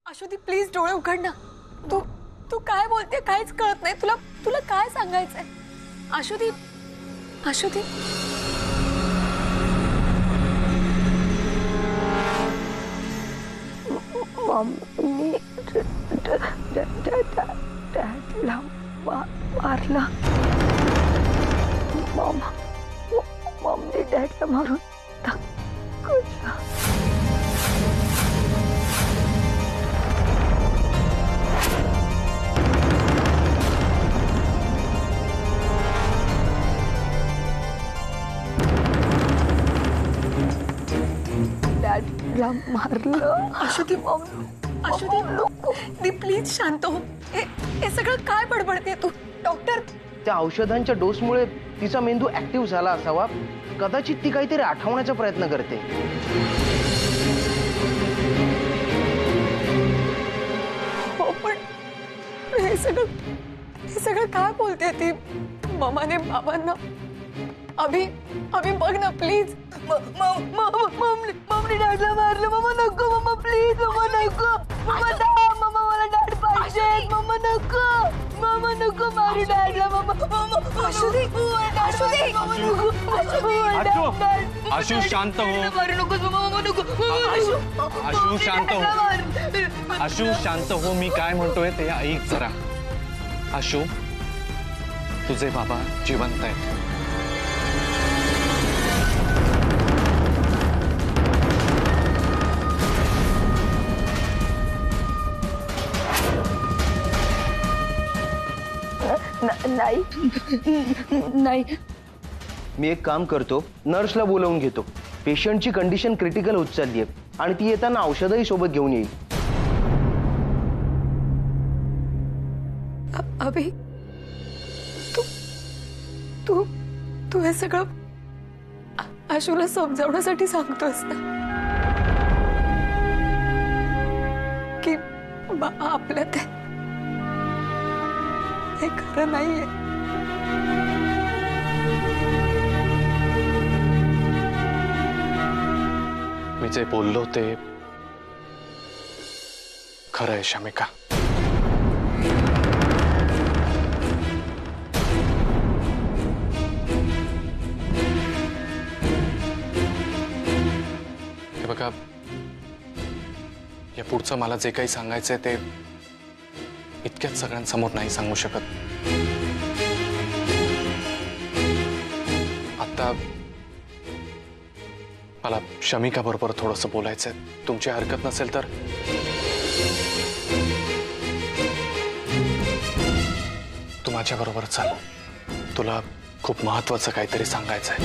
Ashwathi please डोळे उघड ना. तू तू काय बोलते काहीच कळत नाही. तुला तुला काय सांगायचंय अश्वती? अश्वती मम्मी डॅडला मारला. मम्मी डॅडला मारून टाकला. डॅडला मारलं. अश्वती अश्वती प्लीज शांत हो. हे सगळं काय बडबडते तू? डॉक्टर त्या औषधांच्या डोसमुळे तिचा मेंदू ऍक्टिव्ह झाला असावा. कदाचित ती काहीतरी आठवण्याचा प्रयत्न करते. हो पण हे सगळं काय बोलते ती? ममाने बाबांना अभि बघ ना प्लीज. मम्मी डॅडला मारलं. मम्मा नको. Mama please. मम्मा नको. मम्मा मला डॅड पाहिजे. मम्मा नको. मम्मा नको मारू डॅडला. मम्मा अश्वती आशु शांत हो. मारू नकोस मम्मा नको. आशु शांत हो. आशु शांत हो. मी काय म्हणतोय ते ऐक जरा. आशु तुझे बाबा जिवंत आहेत. नाही. मी एक काम करतो, नर्सला बोलावून घेतो. पेशंटची कंडिशन क्रिटिकल होत चालली आहे आणि ती येताना औषधही सोबत घेऊन येईल. अभि तू तू हे सगळं आशूला समजावण्यासाठी सांगतोस ना की आपल्या ते हे खरं नाहीये? मी जे बोललो ते खरं आहे शमिका. हे बघा, या पुढचं मला जे काही सांगायचंय ते इतक्याच सगळ्यांसमोर नाही सांगू शकत. आता मला शमिका बरोबर थोडंसं बोलायचंय. तुमची हरकत नसेल तर तू माझ्या बरोबर चल. तुला खूप महत्वाचं काहीतरी सांगायचंय.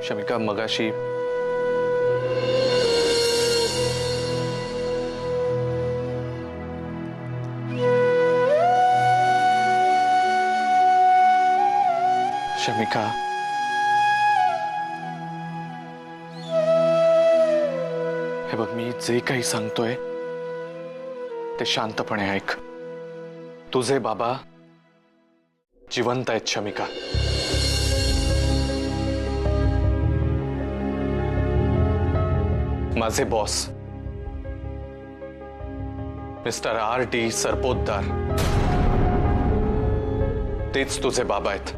शमिका मगाशी शमिका हे बघ, मी जे काही सांगतोय ते शांतपणे ऐक. तुझे बाबा जिवंत आहेत शमिका. माझे बॉस मिस्टर R.D. सरपोतदार तेच तुझे बाबा आहेत.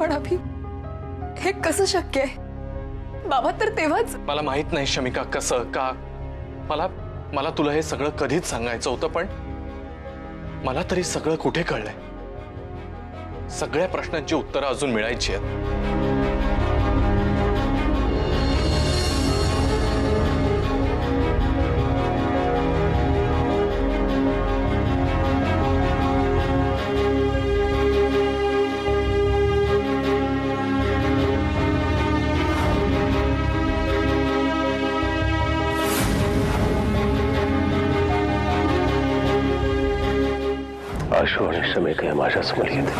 पण अभि हे कसं शक्य आहे? बाबा तर तेव्हाच. मला माहित नाही शमिका कसं का. मला तुला हे सगळं कधीच सांगायचं होतं, पण मला तरी सगळं कुठे कळलंय. सगळ्या प्रश्नांची उत्तरं अजून मिळायची आहेत. आशु, आशू आणि शमिका माझ्यासमोर येते.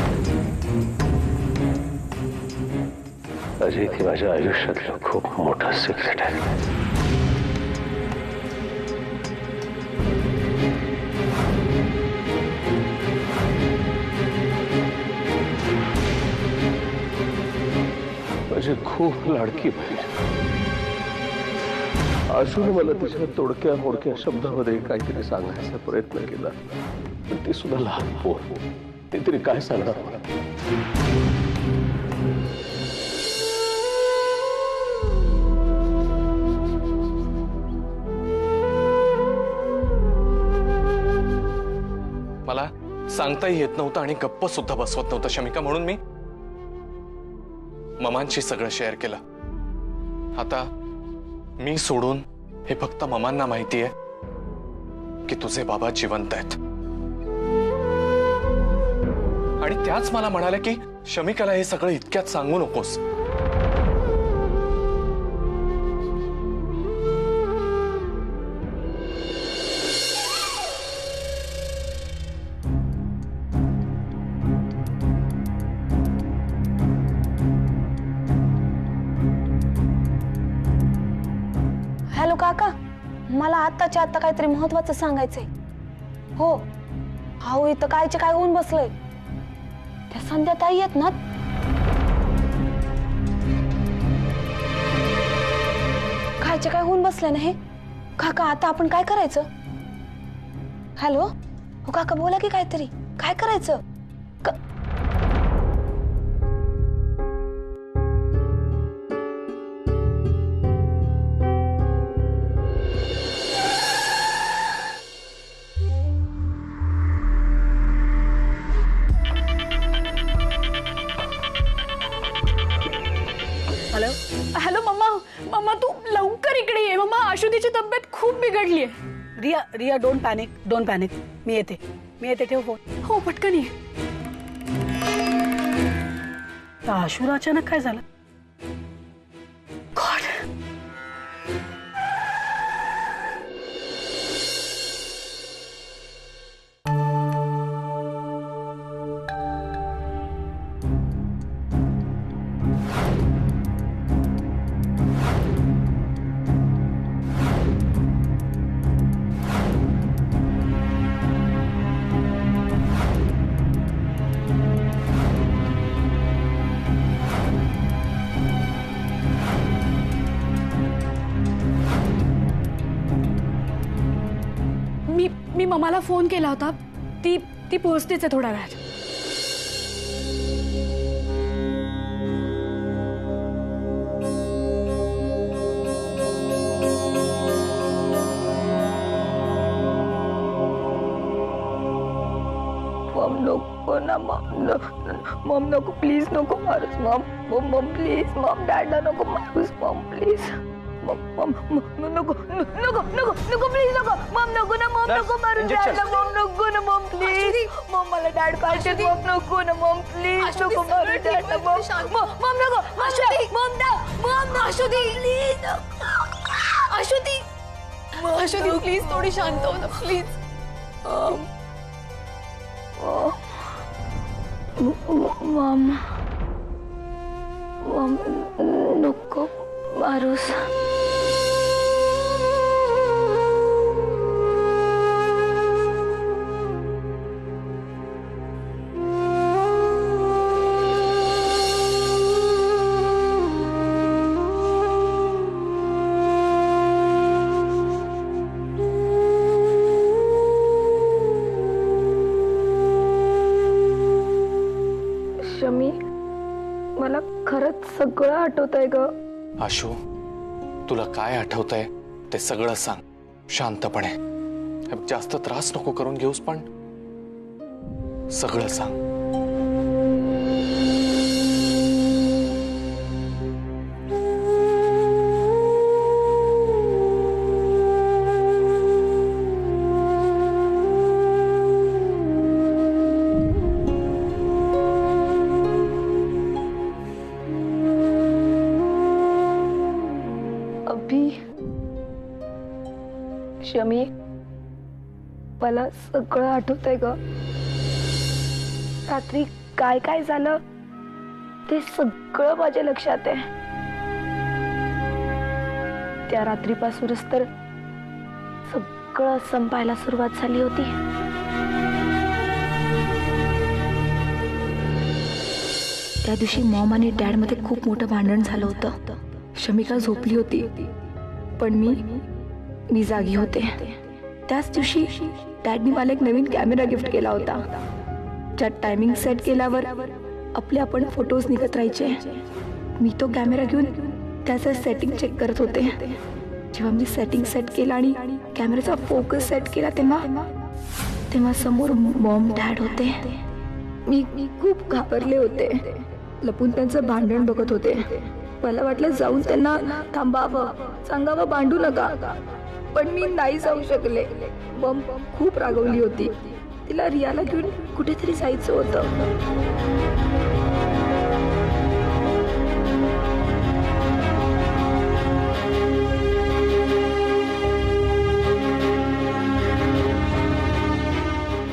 अजय, ती माझ्या आयुष्यातलं खूप मोठं सिक्रेट आहे. माझी खूप लाडकी बहीण. आशूने मला तिच्या तोडक्या मोडक्या शब्दामध्ये काहीतरी सांगायचा प्रयत्न केला, पण ती सुद्धा लहान पोर, ती तरी काय सांगणार मला. मला सांगताही येत नव्हतं आणि गप्प सुद्धा बसवत नव्हतं शमिका, म्हणून मी ममांशी सगळं शेअर केलं. आता मी सोडून हे फक्त ममांना माहिती आहे की तुझे बाबा जिवंत आहेत. आणि त्याच मला म्हणाल्या की शमिकाला हे सगळं इतक्यात सांगू नकोस. हॅलो काका, मला आत्ताच्या आत्ता काहीतरी महत्वाचं सांगायचंय. हो हो, इथं कायचे काय होऊन बसलंय. त्या संध्या ताई आहेत ना, कायचे काय होऊन बसले ना हे. काका आता आपण काय करायचं? हॅलो हो काका, बोला की काहीतरी. काय करायचं? हॅलो हॅलो मम्मा, मम्मा तू लवकर इकडे ये. मम्मा आशुदीची तब्येत खूप बिघडली आहे. Riya, Riya don't panic. मी येते, ठेव फोन. हो पटकन ये. तर आशूला अचानक काय झालं? गॉड, मी मम्माला फोन केला होता. ती पोहोचतेच आहे थोड्या वेळात. मम नको ना, मम नको, प्लीज नको मारूस. मम प्लीज, मम डॅडला नको मारूस. मम प्लीज, मम नको प्लीज नको. मम नको ना, मम नको मारू डॅडला. मम नको ना, मम प्लीज. मम मला डॅड पाहिजे. मम नको ना, मम प्लीज नको मारू डॅडला. मम नको. आशुदी प्लीज. आशुदी प्लीज थोडी शांत हो ना प्लीज. मम नको मारूस. शमी, मला खरंच सगळं आठवतंय ग. आशू, तुला काय आठवतंय ते सगळं सांग शांतपणे. जास्त त्रास नको करून घेऊस, पण सगळं सांग. शमी, मला सगळं आठवतंय ग. रात्री काय काय झालं ते सगळं माझ्या लक्षात आहे. त्या रात्रीपासूनच तर सगळं संपायला सुरुवात झाली होती. त्या दिवशी मॉम आणि डॅड मध्ये खूप मोठं भांडण झालं होतं. शमिका झोपली होती पण मी जागी होते. त्याच दिवशी डॅडनी मला एक नवीन कॅमेरा गिफ्ट केला होता. ज्यात टायमिंग सेट केल्यावर आपले आपण फोटोज निघत राहायचे. मी तो कॅमेरा घेऊन त्याचं सेटिंग चेक करत होते. जेव्हा मी सेटिंग सेट केला आणि कॅमेराचा फोकस सेट केला तेव्हा समोर मॉम डॅड होते. मी खूप घाबरले होते. लपून त्यांचं भांडण बघत होते. मला वाटलं जाऊन त्यांना थांबावं, सांगावं भांडू नका, पण मी नाही जाऊ शकले. मॉम खूप रागवली होती. तिला रियाला घेऊन कुठेतरी जायचं होतं.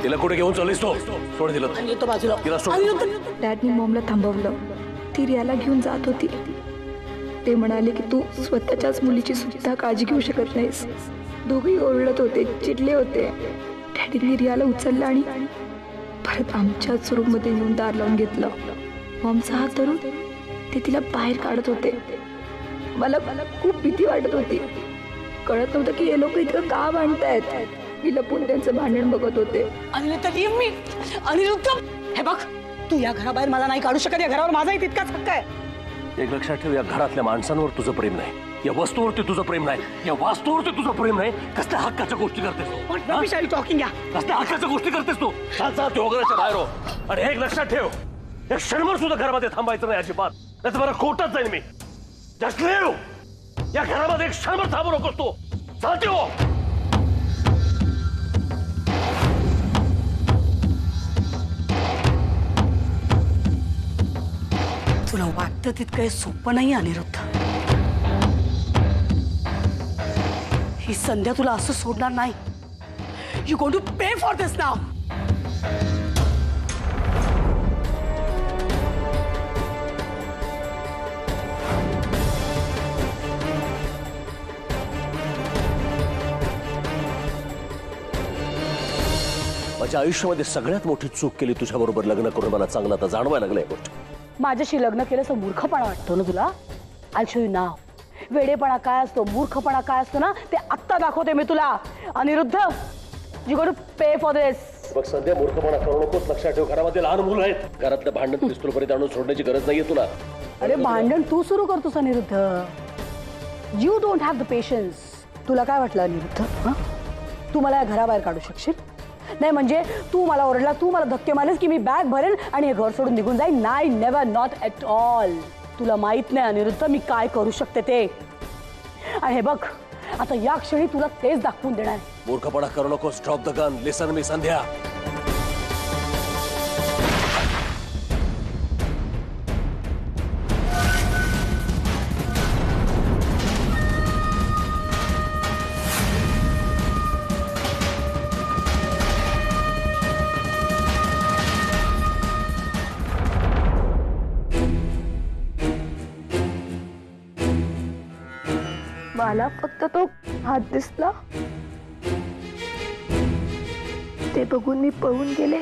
तिला कुठे घेऊन चाललीस तो? सोड दिलं तिला सोड. डॅडनी मॉमला थांबवलं. ती रियाला घेऊन जात होती. ते म्हणाले की तू स्वतःच्याच मुलीची सुद्धा काळजी घेऊ शकत नाहीस. दोघेही ओरडत होते, चिडले होते. डॅडीने रियाला उचललं आणि परत आमच्याच रूममध्ये नेऊन दार लावून घेतलं. मॉमचा हात धरून ते तिला बाहेर काढत होते. मला खूप भीती वाटत होती. कळत नव्हतं की हे लोक इतकं का भांडतायत. मी लपून त्यांचं भांडण बघत होते. अनिरुद्ध, हे बघ, तू या घराबाहेर मला नाही काढू शकत. या घरावर माझाही तितकाच हक्क आहे. एक लक्षात ठेव, या घरातल्या माणसांवर तुझं प्रेम नाही, या वस्तूवरती तुझं प्रेम नाही, या वास्तूवरती तुझं प्रेम नाही. कसल्या हक्काच्या गोष्टी करतेस तू? टॉकिंग या कसल्या हक्काच्या गोष्टी करतेस तू? तू वगैरेच्या बाहेर हो. आणि एक लक्षात ठेव, एक क्षणभर सुद्धा घरामध्ये थांबायचं नाही अजिबात, नाही तर मला कोर्टात जाईन मी. Just leave. या घरामध्ये एक क्षणभर थांबू नकोस तू. चालते हो. तुला वाटतं तितकं सोपं नाही अनिरुद्ध. ही संध्या तुला असं सोडणार नाही. You going to pay for this now. माझ्या आयुष्यामध्ये सगळ्यात मोठी चूक केली तुझ्याबरोबर लग्न करून. मला चांगलं आता जाणवायला लागलं या गोष्ट. माझ्याशी लग्न केलं असं मूर्खपणा वाटतो ना तुला? आय शो यू नाव. वेडेपणा काय असतो, मूर्खपणा काय असतो ना, ते आत्ता दाखवते मी तुला. Aniruddha, you going to pay for this. बघ सध्या मूर्खपणा करू नकोस. लक्षात ठेव, घरामध्ये लहान मुलं आहेत. घरातलं भांडण पिस्तूलपर्यंत आणून सोडण्याची गरज नाहीये तुला. अरे भांडण तू सुरू करतोस Aniruddha. You don't have the patience. तुला काय वाटलं अनिरुद्ध? तू मला या घराबाहेर काढू शकशील? नाही म्हणजे तू मला ओरडला, तू मला धक्के मारलेस की मी बॅग भरेन आणि हे घर सोडून निघून जाईन? नाही, नेव्हर, नॉट ॲट ऑल. तुला माहित नाही अनिरुद्ध मी काय करू शकते ते. आणि हे बघ, आता या क्षणी तुला तेच दाखवून देणार. मूर्खपणा करू नकोस. Drop the gun. लिसन मी संध्या. मला फक्त तो हात दिसला, ते बघून मी पळून गेले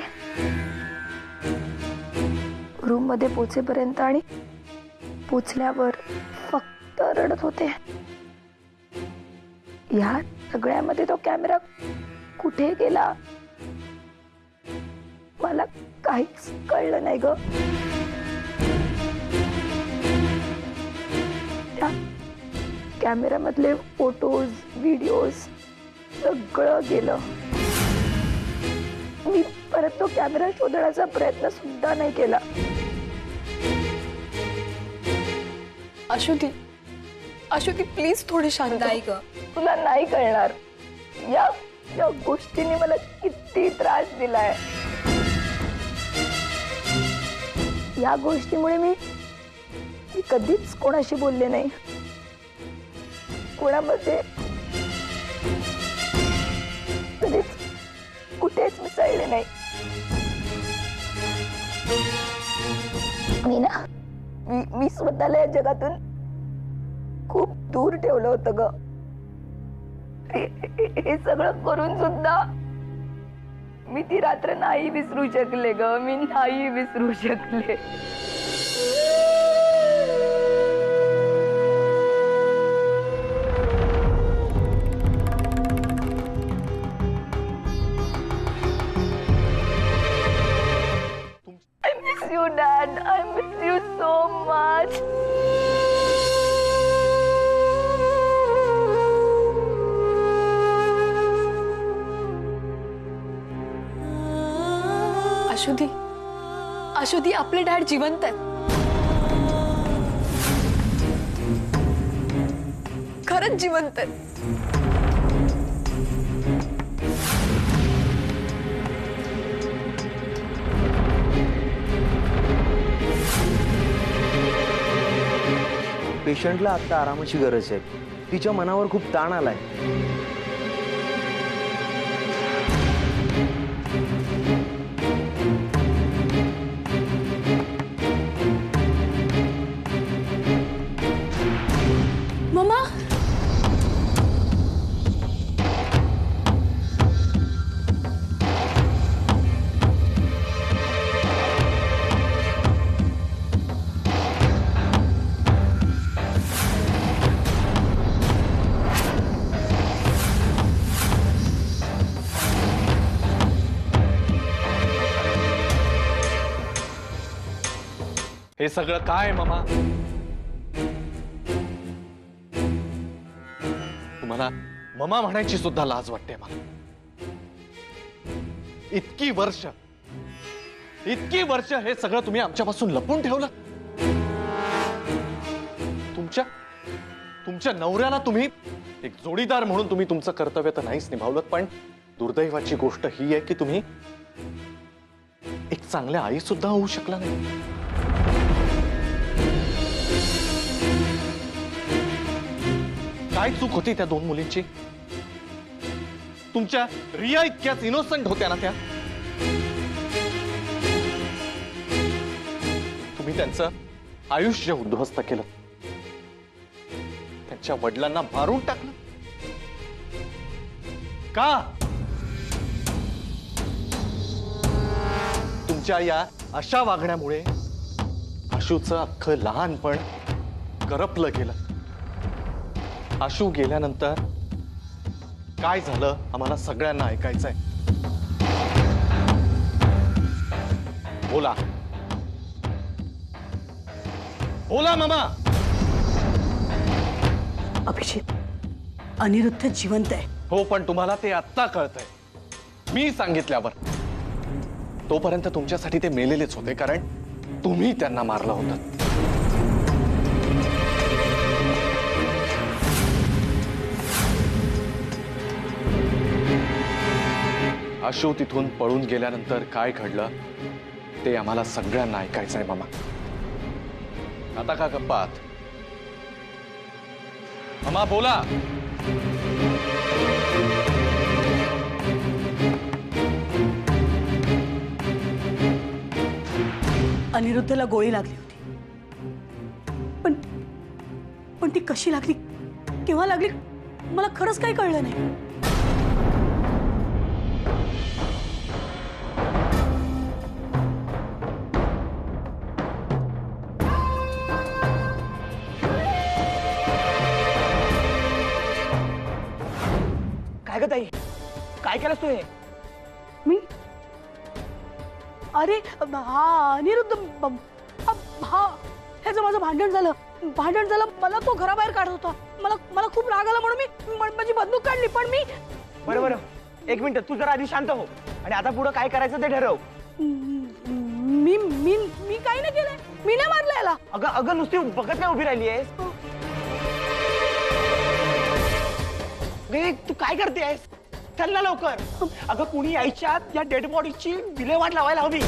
रूम मध्ये पोचेपर्यंत. आणि पोचल्यावर फक्त रडत होते. या सगळ्यामध्ये तो कॅमेरा कुठे गेला मला काहीच कळलं नाही ग. कॅमेऱ्यामधले फोटोज, व्हिडिओज सगळं गेलं. मी परत तो कॅमेरा शोधण्याचा प्रयत्न सुद्धा नाही केला. अश्वती प्लीज थोडे शांत. नाही ग, तुला नाही कळणार. या गोष्टीने मला किती त्रास दिलाय. या गोष्टीमुळे मी कधीच कोणाशी बोलले नाही, कोणामध्ये कधीच कुठेच मिसळले नाही. मी ना मी स्वतःला या जगातून खूप दूर ठेवलं होतं ग. हे सगळं करून सुद्धा मी ती रात्र नाही विसरू शकले ग. मी नाही विसरू शकले. I miss you, Dad. I miss you so much. अशुधी आपले डॅड जिवंत आहेत. खरंच जिवंत आहेत. पेशंटला आता आरामाची गरज आहे. तिच्या मनावर खूप ताण आलाय. मम्मा, हे सगळं काय मामा? तुम्हाला मामा म्हणायची सुद्धा लाज वाटते मला. इतकी वर्ष हे सगळं तुम्ही आमच्यापासून लपून ठेवलं. तुमच्या नवऱ्याला तुम्ही एक जोडीदार म्हणून तुम्ही तुमचं कर्तव्य तर नाहीच निभावलं, पण दुर्दैवाची गोष्ट ही आहे की तुम्ही एक चांगल्या आई सुद्धा होऊ शकला नाही. काय चूक होती त्या दोन मुलींची? तुमच्या रिया इतक्याच इनोसंट होत्या ना त्या? तुम्ही त्यांचं आयुष्य उद्ध्वस्त केलं, त्यांच्या वडिलांना मारून टाकलं. का? तुमच्या या अशा वागण्यामुळे आशूचं अख्खं लहानपण करपलं गेलं. आशू गेल्यानंतर काय झालं आम्हाला सगळ्यांना ऐकायचंय. बोला बोला मामा. अभिजित, अनिरुद्ध जिवंत आहे. हो, पण तुम्हाला ते आत्ता कळतंय. मी सांगितल्यावर. तोपर्यंत तुमच्यासाठी ते मेलेलेच होते, कारण तुम्ही त्यांना मारलं होतं. आशू तिथून पळून गेल्यानंतर काय घडलं ते आम्हाला सगळ्यांना ऐकायचंय मामा. आता का गप्पात? मामा बोला. अनिरुद्धला गोळी लागली होती, पण ती कशी लागली, केव्हा लागली, मला खरंच काही कळलं नाही. काय ग ताई, काय केलंस तू हे? मी अरे हा अनिरुद्ध हा ह्याचं माझं भांडण झालं. मला तो घराबाहेर काढत होता. मला खूप राग आला म्हणून मी माझी बंदूक काढली. पण मी बरं एक मिनिट, तू जरा आधी शांत हो आणि आता पुढे काय करायचं ते ठरव. मी मी मी काही नाही केलंय. मी नाही मारलं याला. अगं नुसती बघत नाही उभी राहिली आहेस. तू काय करतेस? चल ना लवकर. अगं कुणी यायच्या या डेड बॉडीची विल्हेवाट लावायला हवी.